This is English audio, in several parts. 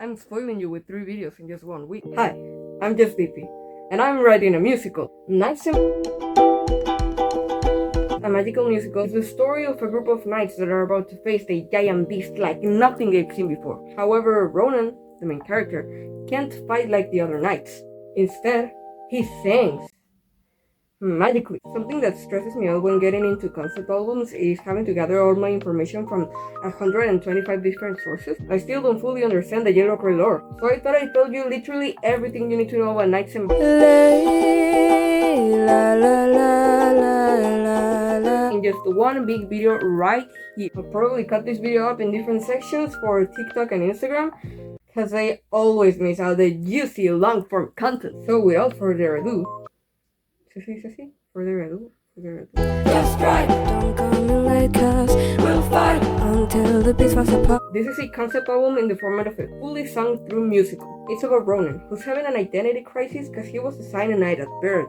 I'm spoiling you with 3 videos in just 1 week. Hi, I'm just DP, and I'm writing a musical. Knights a magical musical is the story of a group of knights that are about to face a giant beast like nothing they've seen before. However, Ronan, the main character, can't fight like the other knights. Instead, he sings magically. Something that stresses me out when getting into concept albums is having to gather all my information from 125 different sources. I still don't fully understand the Yellow Cry lore, so I thought I'd tell you literally everything you need to know about Knights and in just one big video right here. I'll probably cut this video up in different sections for TikTok and Instagram, because I always miss out the juicy long-form content. So without further ado, Just right, don't come in late, cause we'll fight until the beast falls apart. This is a concept album in the format of a fully sung through musical. It's about Ronan, who's having an identity crisis because he was assigned a knight at birth.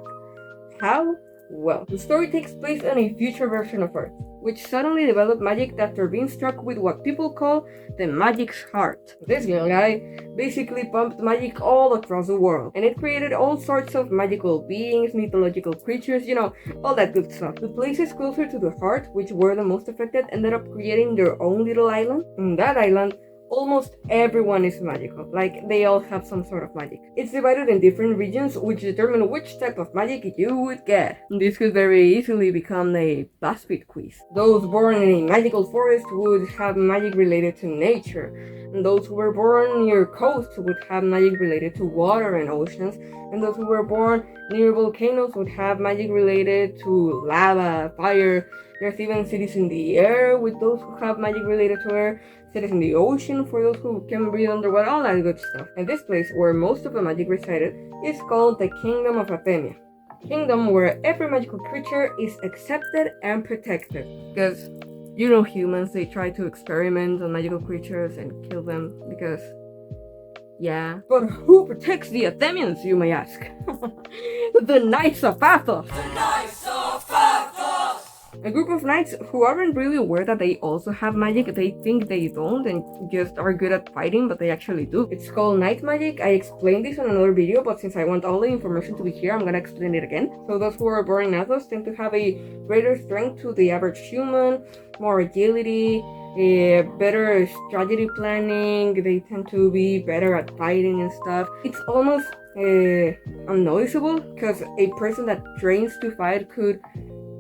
How? Well, the story takes place on a future version of Earth, which suddenly developed magic after being struck with what people call the magic's heart. This young guy basically pumped magic all across the world, and it created all sorts of magical beings, mythological creatures, all that good stuff. The places closer to the heart, which were the most affected, ended up creating their own little island. In that island, almost everyone is magical, like they all have some sort of magic. It's divided in different regions which determine which type of magic you would get. This could very easily become a BuzzFeed quiz. Those born in a magical forest would have magic related to nature, and those who were born near coasts would have magic related to water and oceans, and those who were born near volcanoes would have magic related to lava, fire. There's even cities in the air with those who have magic related to air, cities in the ocean for those who can breathe underwater, all that good stuff. And this place where most of the magic resided is called the Kingdom of Athenia. Kingdom where every magical creature is accepted and protected. Because, humans, they try to experiment on magical creatures and kill them because, yeah. But who protects the Athenians, you may ask? The Knights of Athos! The Knights of Athos! A group of knights who aren't really aware that they also have magic. They think they don't and just are good at fighting, but they actually do. It's called night magic. I explained this in another video, but since I want all the information to be here, I'm gonna explain it again. So those who are born in Athos tend to have a greater strength to the average human, more agility, better strategy planning. They tend to be better at fighting and stuff. It's almost unnoticeable because a person that trains to fight could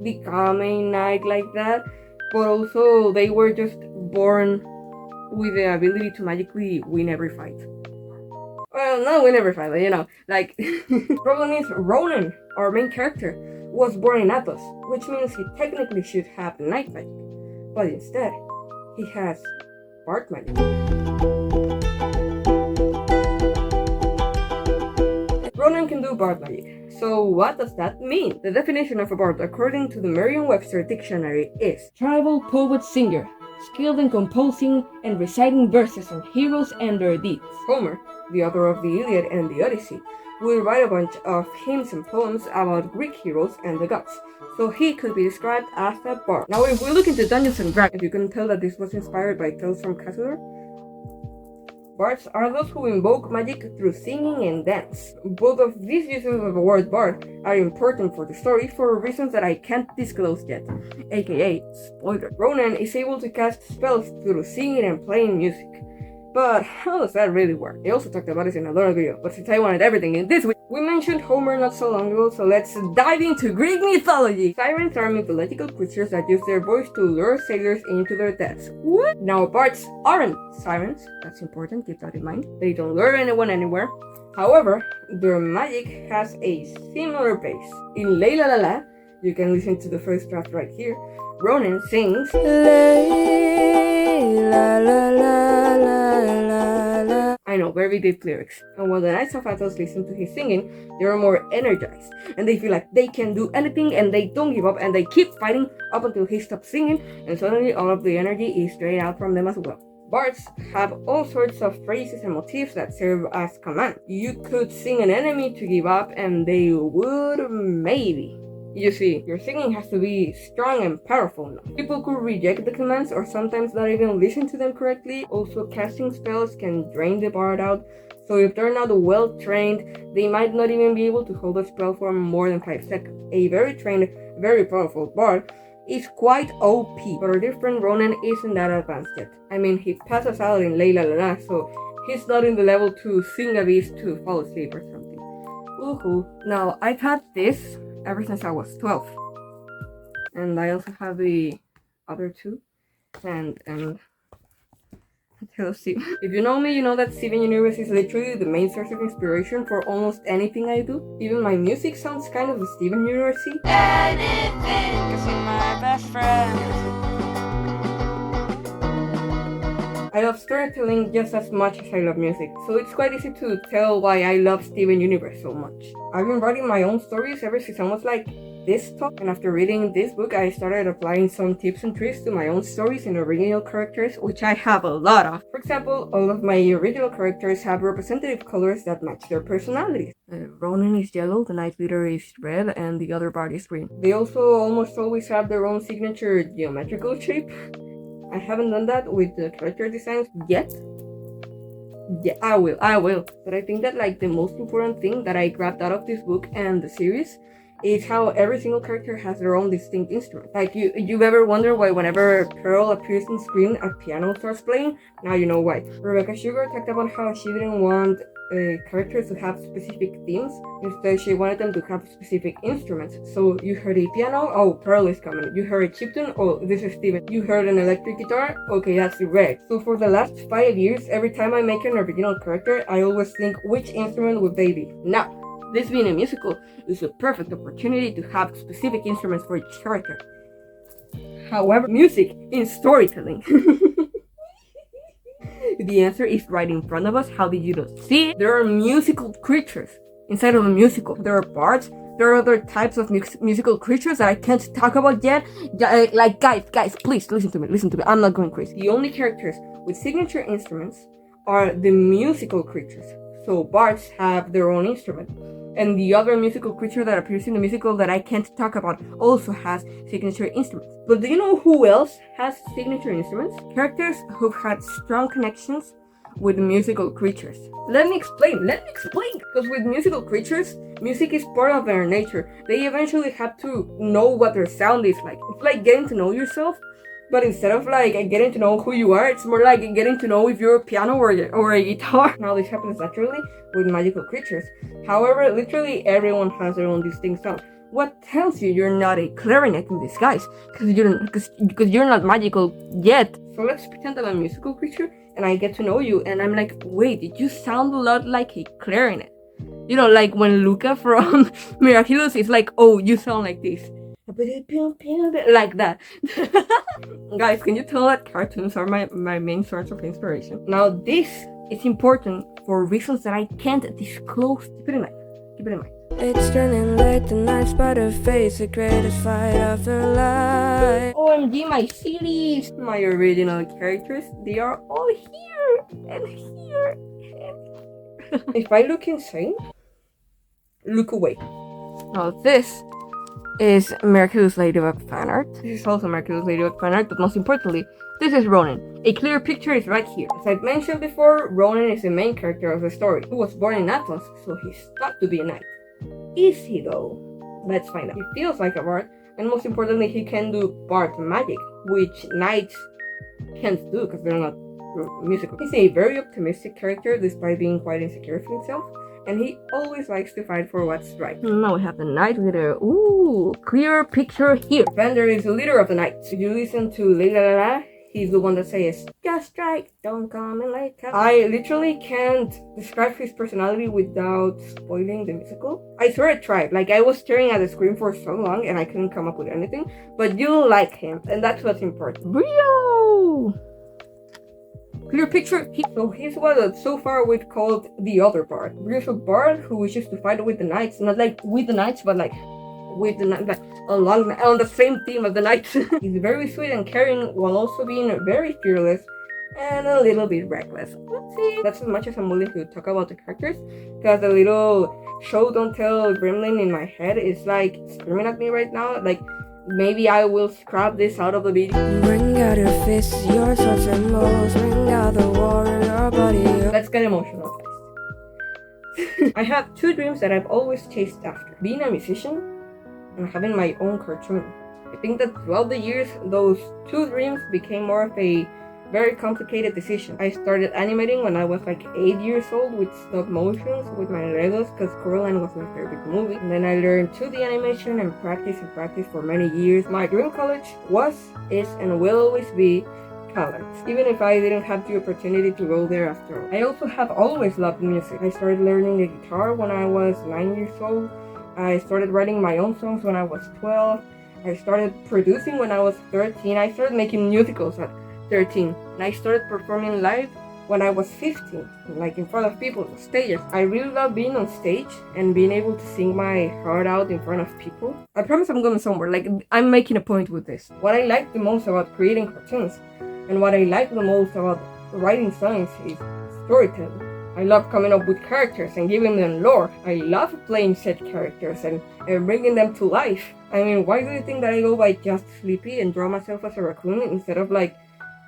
become a knight like that, but also they were just born with the ability to magically win every fight. Well, not win every fight, but problem is Ronan, our main character, was born in Athos, which means he technically should have night magic, but instead he has bard magic. Ronan can do bard magic. So what does that mean? The definition of a bard according to the Merriam-Webster dictionary is tribal poet singer, skilled in composing and reciting verses on heroes and their deeds. Homer, the author of the Iliad and the Odyssey, would write a bunch of hymns and poems about Greek heroes and the gods, so he could be described as a bard. Now if we look into Dungeons and Dragons, you can tell that this was inspired by Tales from Cthulhu. Bards are those who invoke magic through singing and dance. Both of these uses of the word bard are important for the story for reasons that I can't disclose yet, aka spoiler. Ronan is able to cast spells through singing and playing music. But how does that really work? I also talked about this in another video, but since I wanted everything in this week, we mentioned Homer not so long ago, so let's dive into Greek mythology! Sirens are mythological creatures that use their voice to lure sailors into their deaths. What? Now, bards aren't sirens, that's important, keep that in mind. They don't lure anyone anywhere. However, their magic has a similar base. In Lay La La La, you can listen to the first draft right here, Ronan sings Lay La La La La La La. I know, very deep lyrics. And while the Knights of Athos listen to his singing, they are more energized, and they feel like they can do anything and they don't give up and they keep fighting up until he stops singing, and suddenly all of the energy is straight out from them as well. Bards have all sorts of phrases and motifs that serve as commands. You could sing an enemy to give up and they would maybe You see, your singing has to be strong and powerful now. People could reject the commands or sometimes not even listen to them correctly. Also, casting spells can drain the bard out, so if they're not well trained, they might not even be able to hold a spell for more than 5 seconds. A very trained, very powerful bard is quite OP, but our dear friend Ronan isn't that advanced yet. I mean, he passes out in Layla La La, so he's not in the level to sing a beast to fall asleep or something. Woohoo. Now, I've had this ever since I was 12. And I also have the other two. And hello, Steve. If you know me, you know that Steven Universe is literally the main source of inspiration for almost anything I do. Even my music sounds kind of Steven Universe-y. Anything, 'cause you're my best friend. I love storytelling just as much as I love music, so it's quite easy to tell why I love Steven Universe so much. I've been writing my own stories ever since I was like this tall, and after reading this book, I started applying some tips and tricks to my own stories and original characters, which I have a lot of. For example, all of my original characters have representative colors that match their personalities. Ronan is yellow, the Knight Leader is red, and the other bard is green. They also almost always have their own signature geometrical shape. I haven't done that with the character designs yet. Yeah, I will. But I think that like the most important thing that I grabbed out of this book and the series is how every single character has their own distinct instrument. Like you've ever wondered why whenever Pearl appears on screen, a piano starts playing? Now you know why. Rebecca Sugar talked about how she didn't want characters to have specific themes. Instead, she wanted them to have specific instruments. So you heard a piano, oh, Pearl is coming. You heard a chiptune, oh, this is Steven. You heard an electric guitar, okay, that's Greg. So for the last 5 years, every time I make an original character, I always think, which instrument would they be? Now, this being a musical is a perfect opportunity to have specific instruments for each character. However, music in storytelling. The answer is right in front of us. How did you not see it? There are musical creatures inside of a musical. There are bards. There are other types of musical creatures that I can't talk about yet. Like, guys, please listen to me. I'm not going crazy. The only characters with signature instruments are the musical creatures. So bards have their own instrument. And the other musical creature that appears in the musical that I can't talk about also has signature instruments. But do you know who else has signature instruments? Characters who've had strong connections with musical creatures. Let me explain. Because with musical creatures, music is part of their nature. They eventually have to know what their sound is like. It's like getting to know yourself. But instead of like getting to know who you are, it's more like getting to know if you're a piano or a guitar. Now this happens naturally with magical creatures. However, literally everyone has their own distinct sound. What tells you you're not a clarinet in disguise? Because you're not magical yet. So let's pretend I'm a musical creature and I get to know you and I'm like, wait, did you sound a lot like a clarinet? You know, like when Luca from Miraculous is like, oh, you sound like this. Like that. Guys, can you tell that cartoons are my main source of inspiration? Now this is important for reasons that I can't disclose. Keep it in mind. It's turning late, the Knights Bards face the greatest fight of their life. OMG, my series! My original characters, they are all here and here and here. If I look insane, look away. Now this is Miraculous Ladybug fan art. This is also Miraculous Ladybug fan art, but most importantly, this is Ronan. A clear picture is right here. As I've mentioned before, Ronan is the main character of the story. He was born in Atlas, so he's thought to be a knight. Is he though? Let's find out. He feels like a bard, and most importantly, he can do bard magic, which knights can't do because they're not musical. He's a very optimistic character despite being quite insecure of himself. And he always likes to fight for what's right. Now we have the Knight Leader. Ooh, clear picture here. Vander is the leader of the Knights. If you listen to Layla La La, he's the one that says, just right, don't come in late. I literally can't describe his personality without spoiling the musical. I swear I tried. Like, I was staring at the screen for so long and I couldn't come up with anything. But you like him, and that's what's important. Brio! Clear picture. So he's what so far we've called the other bard. Brio's a bard who wishes to fight with the knights, not like with the knights, but like with the knights, like on the same theme of the knights. He's very sweet and caring while also being very fearless and a little bit reckless. Let's see. That's as much as I'm willing to talk about the characters, because the little show don't tell gremlin in my head is like screaming at me right now. Like, maybe I will scrap this out of the video. Bring out your fists, your swords and bows. Bring out the warrior body. Let's get emotional, guys. I have two dreams that I've always chased after: being a musician and having my own cartoon. I think that throughout the years, those two dreams became more of a very complicated decision. I started animating when I was like 8 years old with stop motions with my Legos, because Coraline was my favorite movie. And then I learned 2D animation and practice for many years. My dream college was, is, and will always be college, even if I didn't have the opportunity to go there after all. I also have always loved music. I started learning the guitar when I was 9 years old. I started writing my own songs when I was 12. I started producing when I was 13. I started making musicals at 13, and I started performing live when I was 15, like in front of people on stages. I really love being on stage and being able to sing my heart out in front of people. I promise I'm going somewhere, like I'm making a point with this. What I like the most about creating cartoons and what I like the most about writing songs is storytelling. I love coming up with characters and giving them lore. I love playing set characters and bringing them to life. I mean, why do you think that I go by Just Sleepy and draw myself as a raccoon instead of like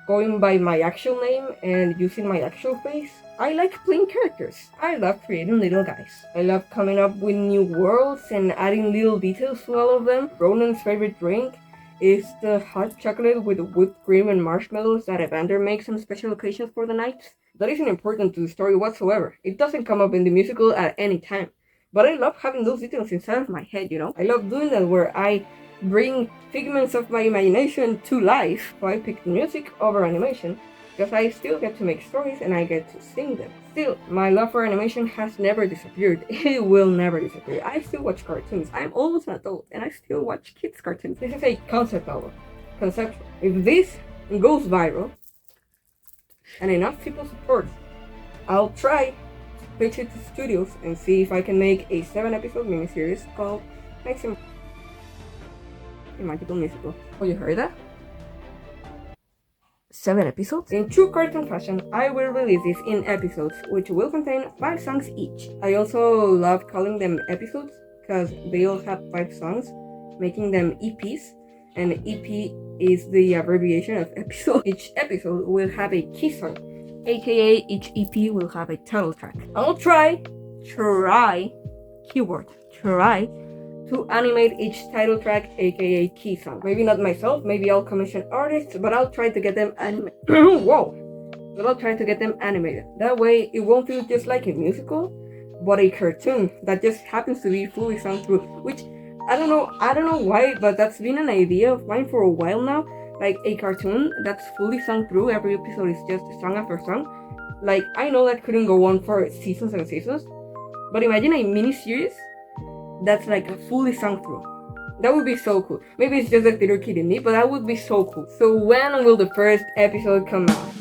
going by my actual name and using my actual face? I like playing characters. I love creating little guys. I love coming up with new worlds and adding little details to all of them. Ronan's favorite drink is the hot chocolate with whipped cream and marshmallows that Evander makes on special occasions for the Knights. That isn't important to the story whatsoever. It doesn't come up in the musical at any time. But I love having those details inside of my head, you know? I love doing that where I bring figments of my imagination to life. So I picked music over animation because I still get to make stories and I get to sing them. Still, my love for animation has never disappeared. It will never disappear. I still watch cartoons. I'm almost an adult and I still watch kids' cartoons. This is a concept album. Conceptual. If this goes viral and enough people support, I'll try to pitch it to studios and see if I can make a 7-episode miniseries called Knights Bards. A magical musical. Oh, you heard that? 7 episodes? In true cartoon fashion, I will release this in episodes, which will contain 5 songs each. I also love calling them episodes because they all have 5 songs, making them EPs. And EP is the abbreviation of episode. Each episode will have a key song, aka each EP will have a title track. I'll try, keyword, try to animate each title track, aka key song. Maybe not myself, maybe I'll commission artists, but I'll try to get them animated. But I'll try to get them animated. That way, it won't feel just like a musical, but a cartoon that just happens to be fully sung through. Which I don't know why, but that's been an idea of mine for a while now. Like a cartoon that's fully sung through. Every episode is just song after song. Like, I know that couldn't go on for seasons and seasons, but imagine a mini-series that's like fully sung through. That would be so cool. Maybe it's just a theater kid in me, but that would be so cool. So when will the first episode come out?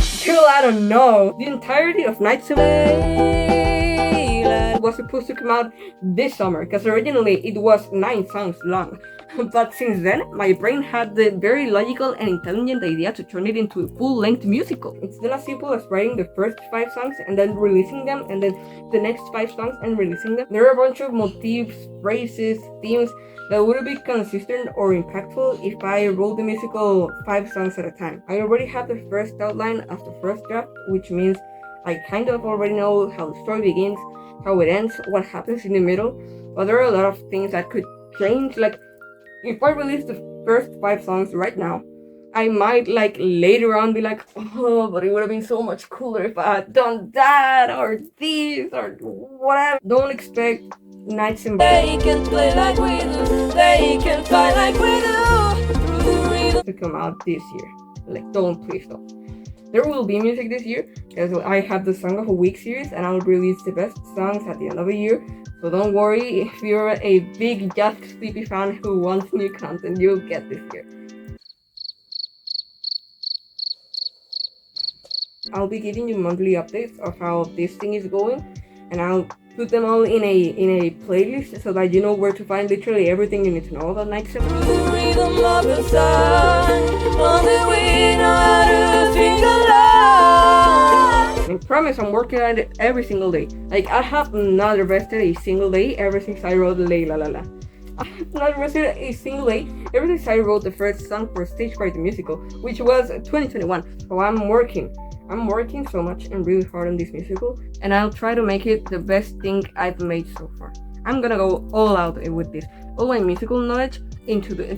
Still, I don't know. The entirety of Knights was supposed to come out this summer, because originally it was 9 songs long. But since then, my brain had the very logical and intelligent idea to turn it into a full-length musical. It's not as simple as writing the first 5 songs and then releasing them, and then the next 5 songs and releasing them. There are a bunch of motifs, phrases, themes that wouldn't be consistent or impactful if I wrote the musical 5 songs at a time. I already have the first outline of the first draft, which means I kind of already know how the story begins, how it ends, what happens in the middle, but there are a lot of things that could change. Like, if I release the first 5 songs right now, I might like later on be like, oh, but it would have been so much cooler if I had done that or this or whatever. Don't expect Knights Bards. They can play like we do, they can fight like we do, to come out this year. Like, please don't. There will be music this year, because I have the Song of a Week series, and I'll release the best songs at the end of the year. So don't worry, if you're a big Just Sleepy fan who wants new content, you'll get this year. I'll be giving you monthly updates of how this thing is going, and I'll put them all in a playlist so that you know where to find literally everything you need to know about Knights Bards. the rhythm of the sun. Only we know how to sing along. I promise I'm working on it every single day. Like, I have not rested a single day ever since I wrote Lay La La La. I have not rested a single day ever since I wrote the first song for Stage Fright the Musical, which was 2021. So I'm working so much and really hard on this musical, and I'll try to make it the best thing I've made so far. I'm gonna go all out with this. All my musical knowledge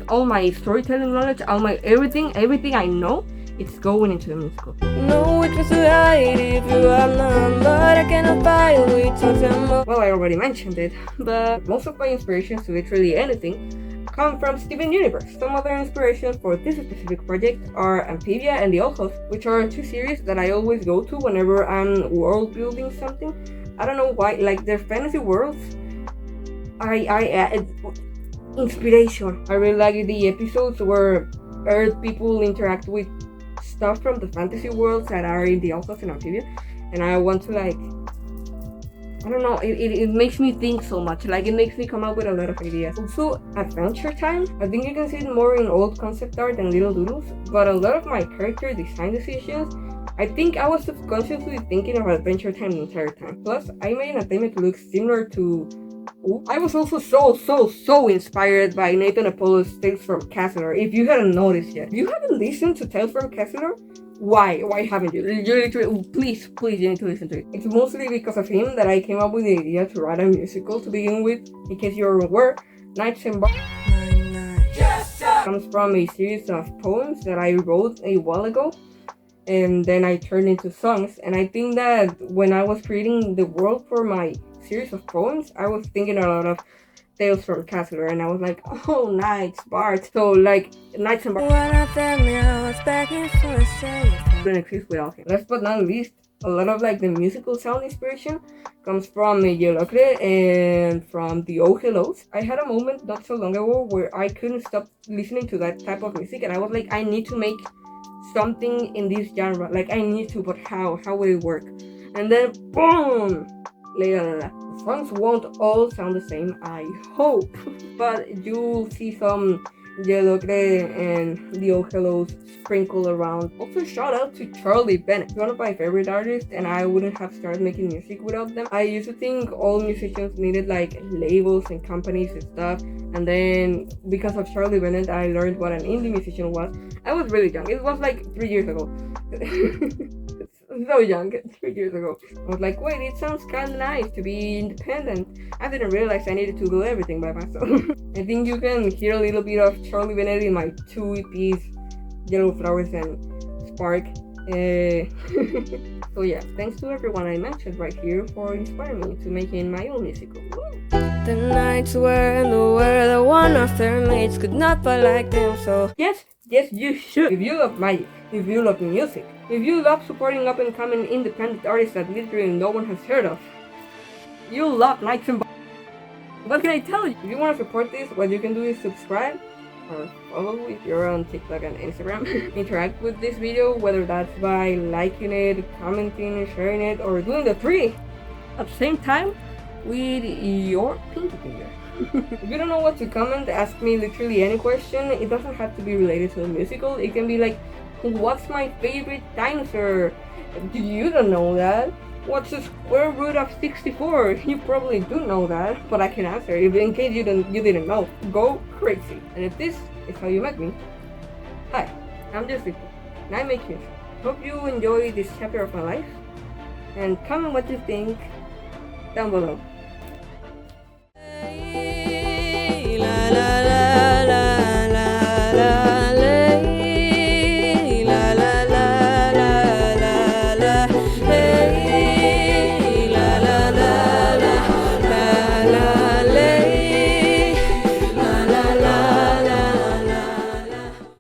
all my storytelling knowledge, all my everything I know, it's going into the musical. No, it was right if you have none, but I cannot buy with something more. Well, I already mentioned it, but most of my inspirations to literally anything come from Steven Universe. Some other inspirations for this specific project are Amphibia and The Old Host, which are two series that I always go to whenever I'm world building something. I don't know why, like their fantasy worlds. Inspiration. I really like the episodes where Earth people interact with stuff from the fantasy worlds that are in The Old Host and Amphibia, and I want to I don't know, it makes me think so much. Like, it makes me come up with a lot of ideas. Also, Adventure Time. I think you can see it more in old concept art than Little Doodles, but a lot of my character design decisions, I think I was subconsciously thinking of Adventure Time the entire time. Plus, I made an attempt to look similar to... I was also so inspired by Nathan Apollo's Tales from Cassandra. If you hadn't noticed yet, if you haven't listened to Tales from Cassandra, why haven't you? You literally, please, you need to listen to it. It's mostly because of him that I came up with the idea to write a musical to begin with. In case you're aware, Knights Bards comes from a series of poems that I wrote a while ago, and then I turned into songs. And I think that when I was creating the world for my series of poems, I was thinking a lot of Tales from Cassandra, and I was like, oh, Knights Bards. So, like, Knights and Bards wouldn't exist without him. Last but not least, a lot of like the musical sound inspiration comes from Yelocre and from the Oh Hellos. I had a moment not so long ago where I couldn't stop listening to that type of music, and I was like, I need to make something in this genre. Like, I need to, but how would it work? And then boom, the songs won't all sound the same, I hope, but you'll see some Yelocre and the Oh Hellos sprinkle around. Also, shout out to Charlie Bennett, one of my favorite artists, and I wouldn't have started making music without them. I used to think all musicians needed like labels and companies and stuff, and then because of Charlie Bennett, I learned what an indie musician was. I was really young. It was like 3 years ago. So young, 3 years ago. I was like, wait, it sounds kind of nice to be independent. I didn't realize I needed to do everything by myself. I think you can hear a little bit of Charlie Bennett in my 2 EPs, Yellow Flowers and Spark. So yeah, thanks to everyone I mentioned right here for inspiring me to making my own musical. The nights were in the world that one of their mates could not but like them, so yes, you should. If you love magic, if you love music, if you love supporting up-and-coming independent artists that literally no one has heard of, you'll love Knights and Bards. What can I tell you? If you want to support this, what you can do is subscribe or follow if you're on TikTok and Instagram. Interact with this video, whether that's by liking it, commenting, sharing it, or doing the 3 at the same time with your pinky finger. If you don't know what to comment, ask me literally any question. It doesn't have to be related to a musical. It can be like, what's my favorite dinosaur? You don't know that. What's the square root of 64? You probably do know that, but I can answer. If in case you didn't know, go crazy. And if this is how you met me, hi, I'm just Vicky, and I make music. Hope you enjoy this chapter of my life, and comment what you think down below.